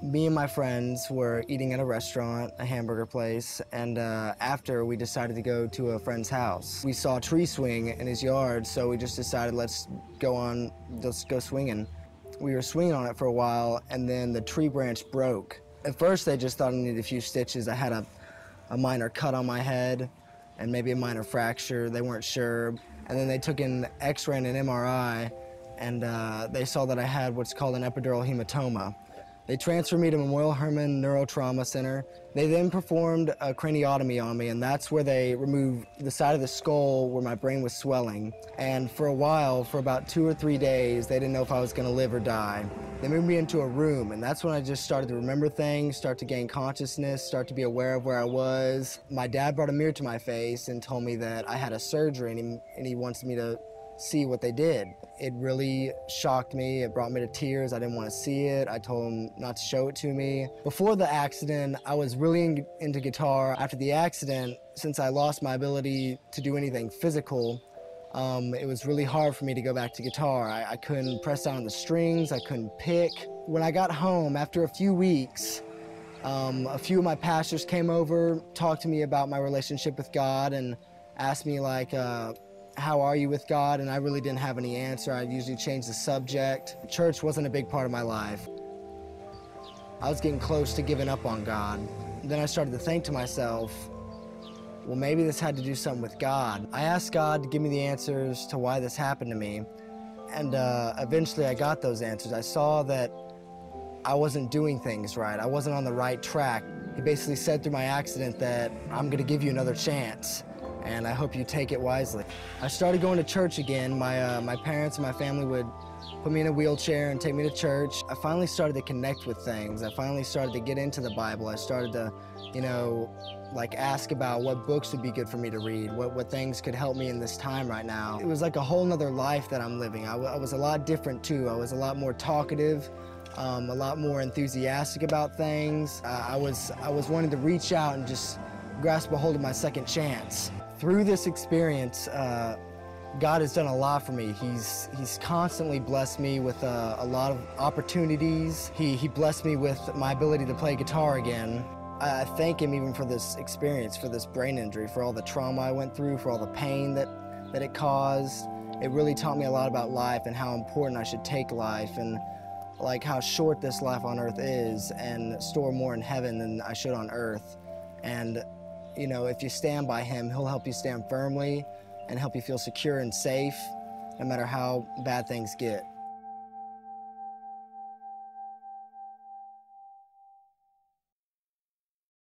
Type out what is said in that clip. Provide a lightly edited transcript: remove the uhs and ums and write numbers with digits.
Me and my friends were eating at a restaurant, a hamburger place, and after we decided to go to a friend's house. We saw a tree swing in his yard, so we just decided let's go swinging. We were swinging on it for a while, and then the tree branch broke. At first they just thought I needed a few stitches. I had a minor cut on my head and maybe a minor fracture. They weren't sure. And then they took an x-ray and an MRI, and they saw that I had what's called an epidural hematoma. They transferred me to Memorial Hermann Neurotrauma Center. They then performed a craniotomy on me, and that's where they removed the side of the skull where my brain was swelling. And for a while, for about 2 or 3 days, they didn't know if I was gonna live or die. They moved me into a room, and that's when I just started to remember things, start to gain consciousness, start to be aware of where I was. My dad brought a mirror to my face and told me that I had a surgery, and he wants me to see what they did. It really shocked me. It brought me to tears. I didn't want to see it. I told him not to show it to me. Before the accident, I was really into guitar. After the accident, since I lost my ability to do anything physical, it was really hard for me to go back to guitar. I couldn't press down on the strings. I couldn't pick. When I got home, after a few weeks, a few of my pastors came over, talked to me about my relationship with God, and asked me like, how are you with God? And I really didn't have any answer. I usually change the subject. Church wasn't a big part of my life. I was getting close to giving up on God. Then I started to think to myself, well, maybe this had to do something with God. I asked God to give me the answers to why this happened to me. And eventually I got those answers. I saw that I wasn't doing things right. I wasn't on the right track. He basically said through my accident that I'm gonna give you another chance, and I hope you take it wisely. I started going to church again. My parents and my family would put me in a wheelchair and take me to church. I finally started to connect with things. I finally started to get into the Bible. I started to, like ask about what books would be good for me to read, what things could help me in this time right now. It was like a whole nother life that I'm living. I was a lot different too. I was a lot more talkative, a lot more enthusiastic about things. I was wanting to reach out and just grasp a hold of my second chance. Through this experience, God has done a lot for me. He's constantly blessed me with a lot of opportunities. He blessed me with my ability to play guitar again. I thank him even for this experience, for this brain injury, for all the trauma I went through, for all the pain that it caused. It really taught me a lot about life and how important I should take life, and like how short this life on earth is, and store more in heaven than I should on earth. And if you stand by him, he'll help you stand firmly and help you feel secure and safe, no matter how bad things get.